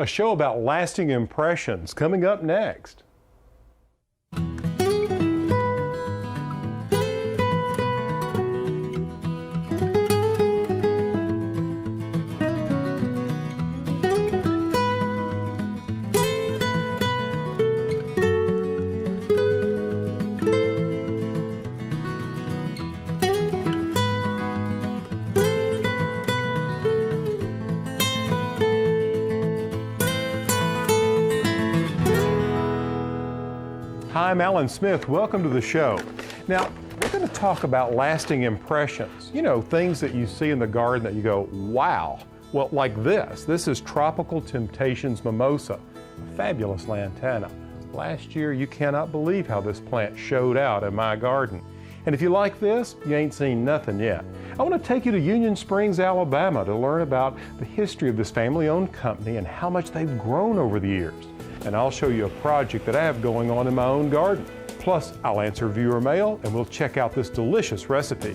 A show about lasting impressions coming up next. Hi, I'm Alan Smith. Welcome to the show. Now, we're going to talk about lasting impressions. You know, things that you see in the garden that you go, wow. Well, like this. This is Tropical Temptations Mimosa, a fabulous lantana. Last year, you cannot believe how this plant showed out in my garden. And if you like this, you ain't seen nothing yet. I want to take you to Union Springs, Alabama to learn about the history of this family-owned company and how much they've grown over the years. And I'll show you a project that I have going on in my own garden. Plus, I'll answer viewer mail and we'll check out this delicious recipe.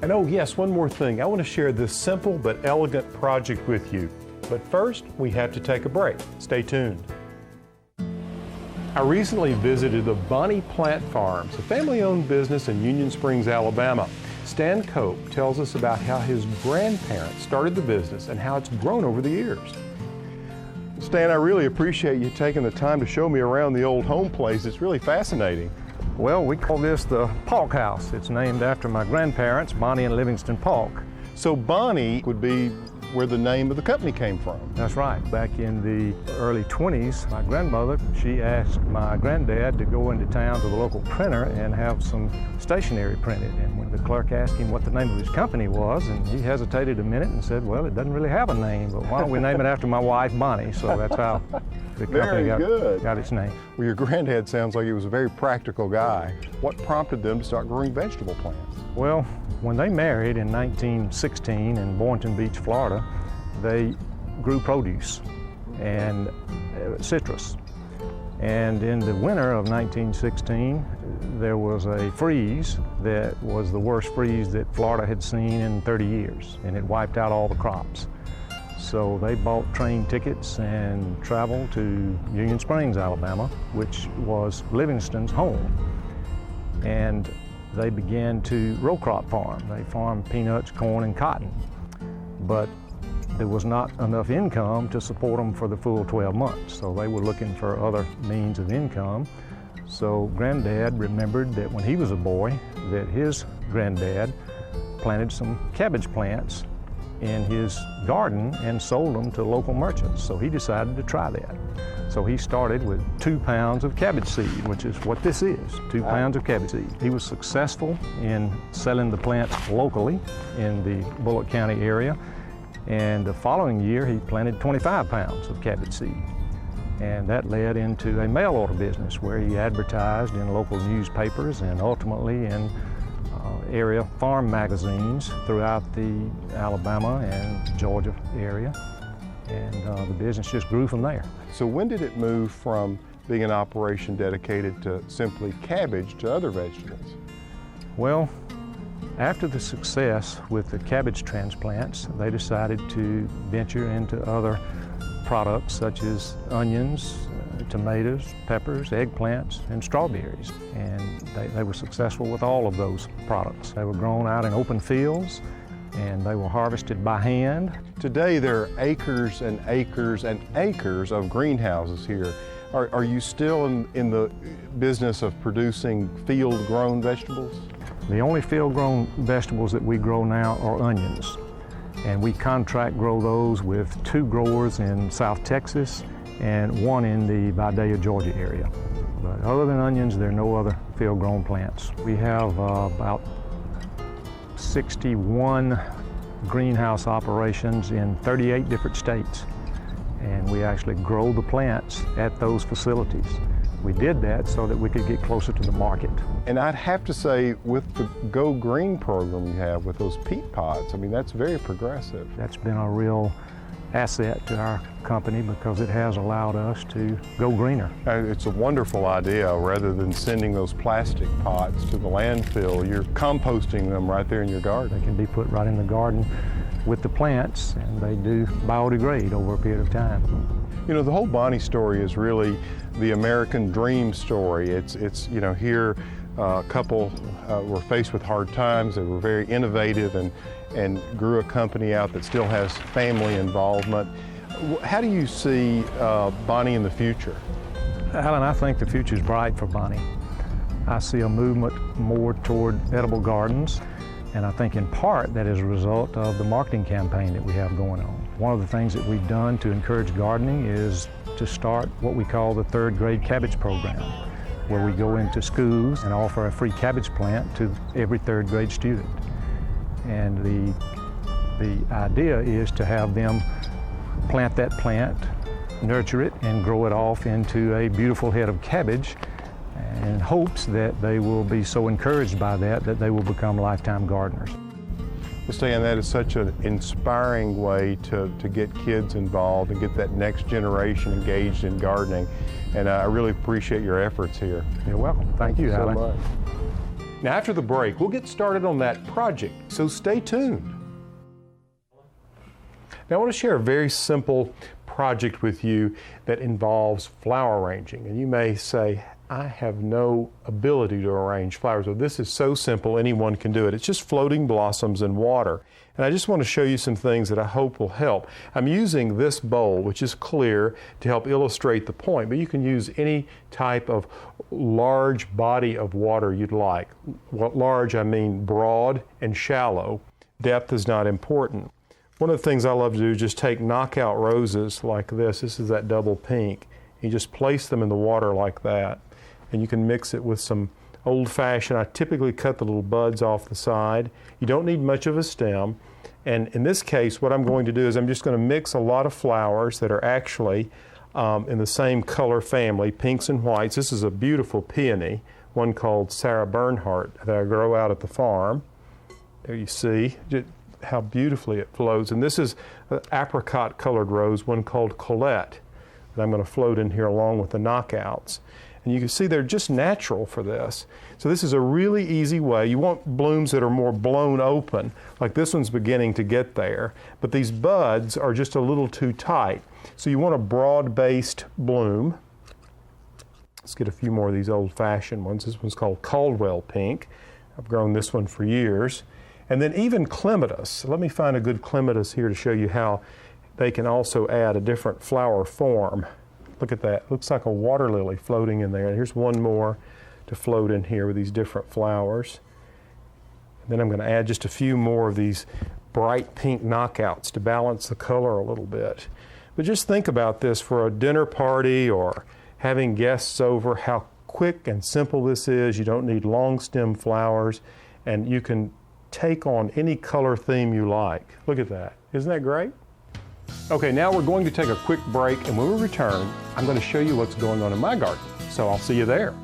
And oh yes, one more thing. I want to share this simple but elegant project with you. But first, we have to take a break. Stay tuned. I recently visited the Bonnie Plant Farms, a family-owned business in Union Springs, Alabama. Stan Cope tells us about how his grandparents started the business and how it's grown over the years. Stan, I really appreciate you taking the time to show me around the old home place. It's really fascinating. Well, we call this the Polk House. It's named after my grandparents, Bonnie and Livingston Polk. So Bonnie would be where the name of the company came from. That's right. Back in the early 20s, my grandmother, she asked my granddad to go into town to the local printer and have some stationery printed. And when the clerk asked him what the name of his company was, and he hesitated a minute and said, well, it doesn't really have a name, but why don't we name it after my wife, Bonnie? So that's how the company got its name. Well, your granddad sounds like he was a very practical guy. What prompted them to start growing vegetable plants? Well, when they married in 1916 in Boynton Beach, Florida, they grew produce and citrus. And in the winter of 1916, there was a freeze that was the worst freeze that Florida had seen in 30 years, and it wiped out all the crops. So they bought train tickets and traveled to Union Springs, Alabama, which was Livingston's home. And they began to row crop farm. They farmed peanuts, corn, and cotton. But there was not enough income to support them for the full 12 months. So they were looking for other means of income. So Granddad remembered that when he was a boy, that his granddad planted some cabbage plants in his garden and sold them to local merchants. So he decided to try that. So he started with 2 pounds of cabbage seed, which is what this is, 2 pounds of cabbage seed. He was successful in selling the plants locally in the Bullock County area. And the following year, he planted 25 pounds of cabbage seed. And that led into a mail order business where he advertised in local newspapers and ultimately in area farm magazines throughout the Alabama and Georgia area. And the business just grew from there. So when did it move from being an operation dedicated to simply cabbage to other vegetables? Well, after the success with the cabbage transplants, they decided to venture into other products such as onions, tomatoes, peppers, eggplants, and strawberries. And they were successful with all of those products. They were grown out in open fields, and they were harvested by hand. Today there are acres and acres and acres of greenhouses here. Are you still in the business of producing field-grown vegetables? The only field-grown vegetables that we grow now are onions. And we contract grow those with 2 growers in South Texas and 1 in the Vidalia, Georgia area. But other than onions, there are no other field-grown plants. We have about 61 greenhouse operations in 38 different states. And we actually grow the plants at those facilities. We did that so that we could get closer to the market. And I'd have to say, with the Go Green program you have with those peat pods, I mean, that's very progressive. That's been a real asset to our company because it has allowed us to go greener. It's a wonderful idea. Rather than sending those plastic pots to the landfill, you're composting them right there in your garden. They can be put right in the garden with the plants, and they do biodegrade over a period of time. You know, the whole Bonnie story is really the American dream story. It's you know, here a couple were faced with hard times. They were very innovative and grew a company out that still has family involvement. How do you see Bonnie in the future? Alan, I think the future is bright for Bonnie. I see a movement more toward edible gardens, and I think in part that is a result of the marketing campaign that we have going on. One of the things that we've done to encourage gardening is to start what we call the third grade cabbage program, where we go into schools and offer a free cabbage plant to every third grade student. And the idea is to have them plant that plant, nurture it, and grow it off into a beautiful head of cabbage, in hopes that they will be so encouraged by that they will become lifetime gardeners. Ms. Dan, that is such an inspiring way to get kids involved and get that next generation engaged in gardening. And I really appreciate your efforts here. You're welcome. Thank you, so Alan. much. Now, after the break, we'll get started on that project, so stay tuned. Now, I want to share a very simple project with you that involves flower arranging. And you may say, I have no ability to arrange flowers. Well, this is so simple, anyone can do it. It's just floating blossoms in water. And I just want to show you some things that I hope will help. I'm using this bowl, which is clear, to help illustrate the point, but you can use any type of large body of water you'd like. What large, I mean broad and shallow. Depth is not important. One of the things I love to do is just take knockout roses like this. This is that double pink. You just place them in the water like that. And you can mix it with some old-fashioned. I typically cut the little buds off the side. You don't need much of a stem. And in this case, what I'm going to do is I'm just going to mix a lot of flowers that are actually in the same color family, pinks and whites. This is a beautiful peony, one called Sarah Bernhardt that I grow out at the farm. There you see how beautifully it flows. And this is an apricot-colored rose, one called Colette, that I'm going to float in here along with the knockouts. And you can see they're just natural for this. So this is a really easy way. You want blooms that are more blown open, like this one's beginning to get there, but these buds are just a little too tight. So you want a broad-based bloom. Let's get a few more of these old-fashioned ones. This one's called Caldwell Pink. I've grown this one for years. And then even clematis. Let me find a good clematis here to show you how they can also add a different flower form. Look at that. Looks like a water lily floating in there. And here's one more to float in here with these different flowers. And then I'm going to add just a few more of these bright pink knockouts to balance the color a little bit. But just think about this for a dinner party or having guests over, how quick and simple this is. You don't need long stem flowers, and you can take on any color theme you like. Look at that. Isn't that great? Okay, now we're going to take a quick break, and when we return, I'm going to show you what's going on in my garden. So I'll see you there.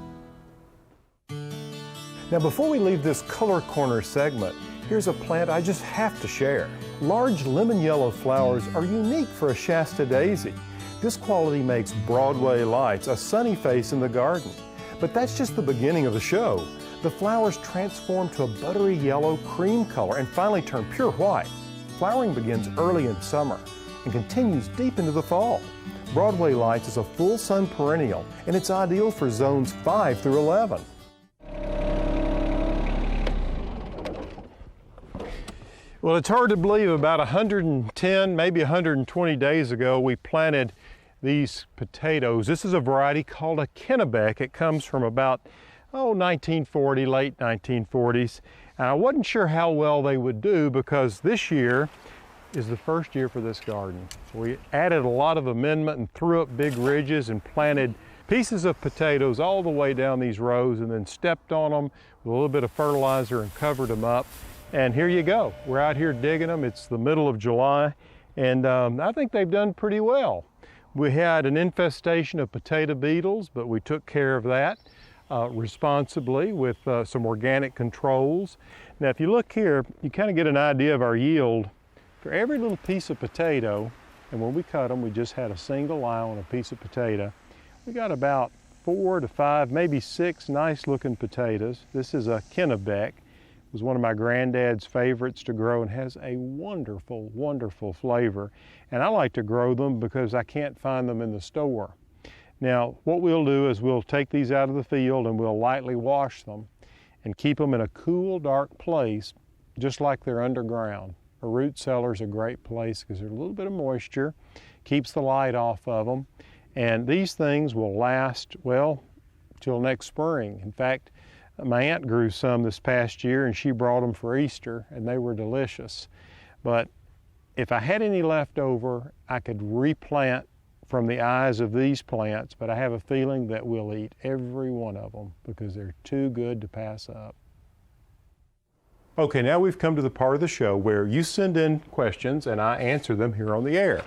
Now, before we leave this Color Corner segment, here's a plant I just have to share. Large lemon yellow flowers are unique for a Shasta daisy. This quality makes Broadway lights a sunny face in the garden. But that's just the beginning of the show. The flowers transform to a buttery yellow cream color and finally turn pure white. Flowering begins early in summer and continues deep into the fall. Broadway lights is a full sun perennial, and it's ideal for zones 5 through 11. Well, it's hard to believe about 110, maybe 120 days ago, we planted these potatoes. This is a variety called a Kennebec. It comes from about, 1940, late 1940s. And I wasn't sure how well they would do because this year is the first year for this garden. So we added a lot of amendment and threw up big ridges and planted pieces of potatoes all the way down these rows and then stepped on them with a little bit of fertilizer and covered them up. And here you go. We're out here digging them. It's the middle of July, and I think they've done pretty well. We had an infestation of potato beetles, but we took care of that responsibly with some organic controls. Now, if you look here, you kind of get an idea of our yield. For every little piece of potato, and when we cut them, we just had a single eye on a piece of potato. We got about 4 to 5, maybe 6 nice looking potatoes. This is a Kennebec. It was one of my granddad's favorites to grow and has a wonderful, wonderful flavor. And I like to grow them because I can't find them in the store. Now, what we'll do is we'll take these out of the field and we'll lightly wash them and keep them in a cool, dark place, just like they're underground. A root cellar is a great place because there's a little bit of moisture, keeps the light off of them, and these things will last, well, till next spring. In fact, my aunt grew some this past year and she brought them for Easter and they were delicious. But if I had any left over, I could replant from the eyes of these plants, but I have a feeling that we'll eat every one of them because they're too good to pass up. Okay, now we've come to the part of the show where you send in questions and I answer them here on the air.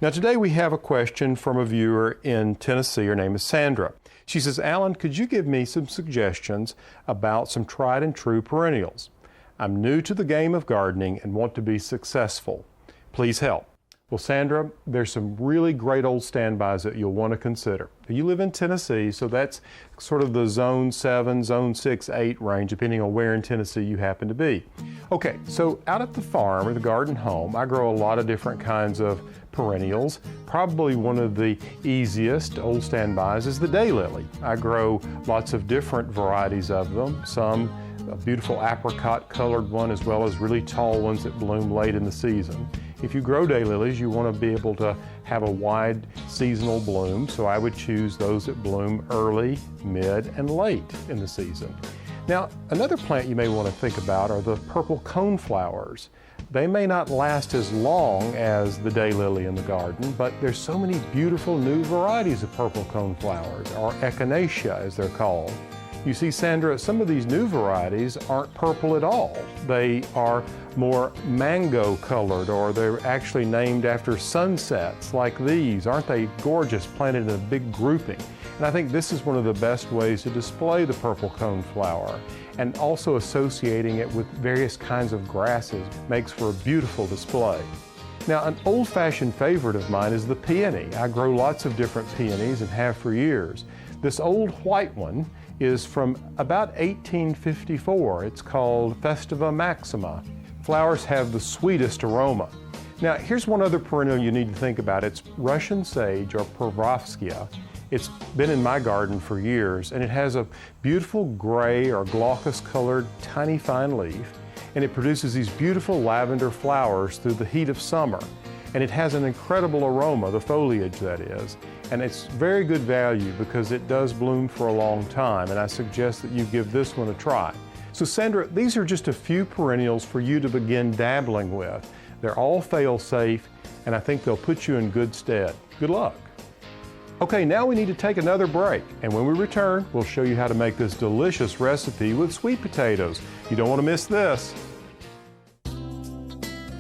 Now today we have a question from a viewer in Tennessee. Her name is Sandra. She says, Alan, could you give me some suggestions about some tried and true perennials? I'm new to the game of gardening and want to be successful. Please help. Well, Sandra, there's some really great old standbys that you'll want to consider. You live in Tennessee, so that's sort of the zone 7, zone 6, 8 range, depending on where in Tennessee you happen to be. Okay, so out at the farm or the garden home, I grow a lot of different kinds of perennials. Probably one of the easiest old standbys is the daylily. I grow lots of different varieties of them, some a beautiful apricot colored one as well as really tall ones that bloom late in the season. If you grow daylilies, you want to be able to have a wide seasonal bloom, so I would choose those that bloom early, mid, and late in the season. Now, another plant you may want to think about are the purple coneflowers. They may not last as long as the daylily in the garden, but there's so many beautiful new varieties of purple coneflowers, or echinacea as they're called. You see, Sandra, some of these new varieties aren't purple at all. They are more mango colored, or they're actually named after sunsets like these. Aren't they gorgeous, planted in a big grouping? And I think this is one of the best ways to display the purple coneflower. And also associating it with various kinds of grasses makes for a beautiful display. Now, an old-fashioned favorite of mine is the peony. I grow lots of different peonies and have for years. This old white one is from about 1854. It's called Festiva Maxima. Flowers have the sweetest aroma. Now, here's one other perennial you need to think about. It's Russian sage, or Pervovskia. It's been in my garden for years, and it has a beautiful gray or glaucous colored tiny fine leaf, and it produces these beautiful lavender flowers through the heat of summer. And it has an incredible aroma, the foliage that is, and it's very good value because it does bloom for a long time, and I suggest that you give this one a try. So Sandra, these are just a few perennials for you to begin dabbling with. They're all fail-safe, and I think they'll put you in good stead. Good luck. Okay, now we need to take another break, and when we return, we'll show you how to make this delicious recipe with sweet potatoes. You don't want to miss this.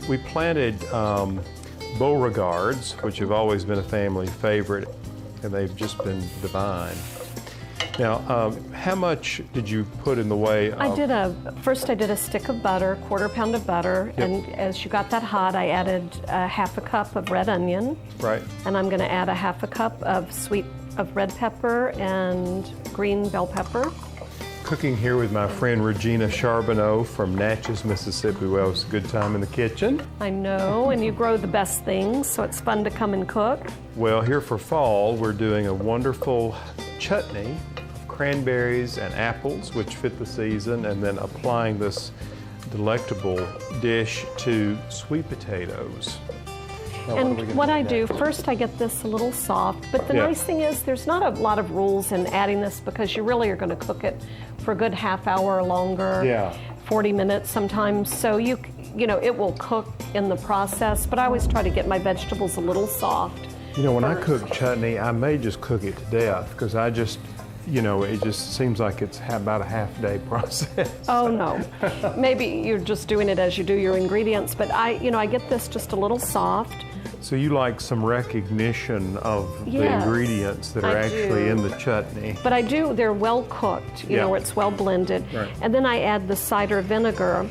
We planted Beauregards, which have always been a family favorite, and they've just been divine. Now, how much did you put in the way of... First I did a stick of butter, quarter pound of butter, Yep. and as you got that hot, I added half a cup of red onion. Right. And I'm gonna add a half a cup of red pepper and green bell pepper. Cooking here with my friend Regina Charbonneau from Natchez, Mississippi. Well, it's a good time in the kitchen. I know, and you grow the best things, so it's fun to come and cook. Well, here for fall, we're doing a wonderful chutney of cranberries and apples, which fit the season, and then applying this delectable dish to sweet potatoes. Now, And what I do, first I get this a little soft, but the Yeah. nice thing is there's not a lot of rules in adding this because you really are going to cook it for a good half hour or longer, Yeah. 40 minutes sometimes. So you know, it will cook in the process, but I always try to get my vegetables a little soft. You know, when I first. cook chutney, I may just cook it to death because I just, you know, it just seems like it's about a half-day process. Oh no, maybe you're just doing it as you do your ingredients, but I get this just a little soft. So you like some recognition of the Yes, ingredients that are I actually do. in the chutney. But they're well cooked, you Yeah. know, where it's well blended. Right. And then I add the cider vinegar.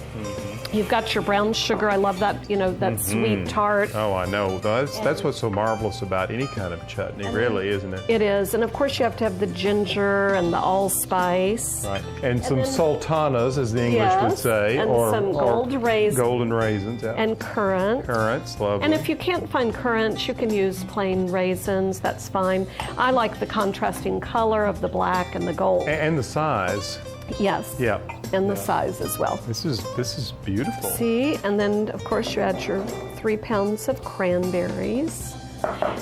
You've got your brown sugar. I love that, that sweet tart. Oh, I know. That's what's so marvelous about any kind of chutney, really, isn't it? It is. And of course, you have to have the ginger and the allspice. Right. And some sultanas, as the English would say. And some golden raisins. Yeah. And currants. Currants, lovely. And if you can't find currants, you can use plain raisins. That's fine. I like the contrasting color of the black and the gold. And the size. Yes. Yeah. And the size as well. This is beautiful. See, and then of course you add your 3 pounds of cranberries.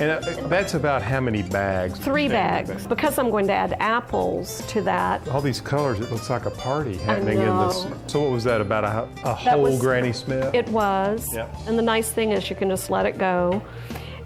And that's about how many bags? 3 bags, because I'm going to add apples to that. All these colors, it looks like a party happening in this. So what was that, about a whole Granny Smith? It was. Yep. And the nice thing is you can just let it go.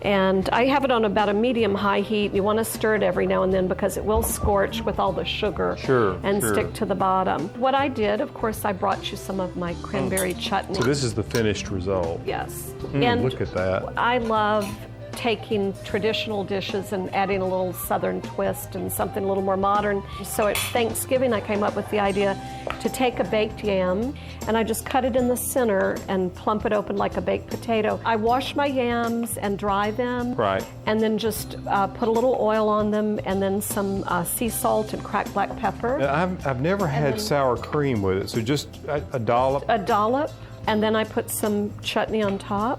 And I have it on about a medium-high heat. You want to stir it every now and then because it will scorch with all the sugar and stick to the bottom. What I did, of course, I brought you some of my cranberry chutney. So this is the finished result. Yes. And look at that. I love taking traditional dishes and adding a little southern twist and something a little more modern. So at Thanksgiving, I came up with the idea to take a baked yam and I just cut it in the center and plump it open like a baked potato. I wash my yams and dry them. Right. And then just put a little oil on them and then some sea salt and cracked black pepper. I've never had sour cream with it, so just a dollop. A dollop, and then I put some chutney on top.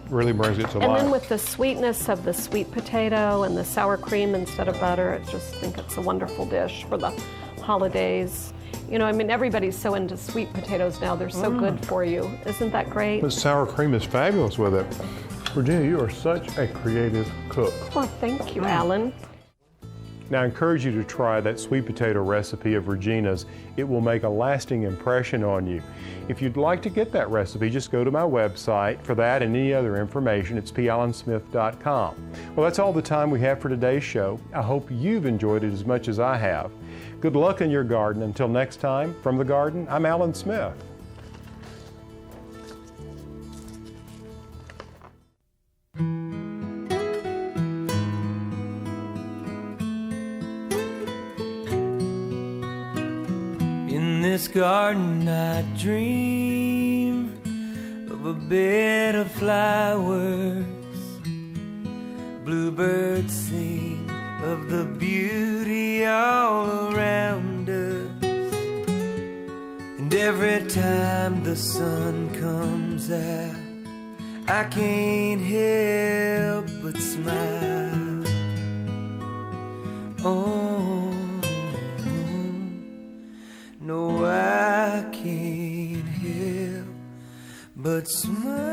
Really brings it to life. And then with the sweetness of the sweet potato and the sour cream instead of butter, I just think it's a wonderful dish for the holidays. Everybody's so into sweet potatoes now. They're so good for you. Isn't that great? The sour cream is fabulous with it. Virginia, you are such a creative cook. Well, thank you, Alan. Now, I encourage you to try that sweet potato recipe of Regina's. It will make a lasting impression on you. If you'd like to get that recipe, just go to my website for that and any other information. It's pallansmith.com. Well, that's all the time we have for today's show. I hope you've enjoyed it as much as I have. Good luck in your garden. Until next time, from the garden, I'm Alan Smith. In this garden I dream of a bed of flowers. Bluebirds sing of the beauty all around us. And every time the sun comes out, I can't help but smile. Oh, no, I can't help but smile.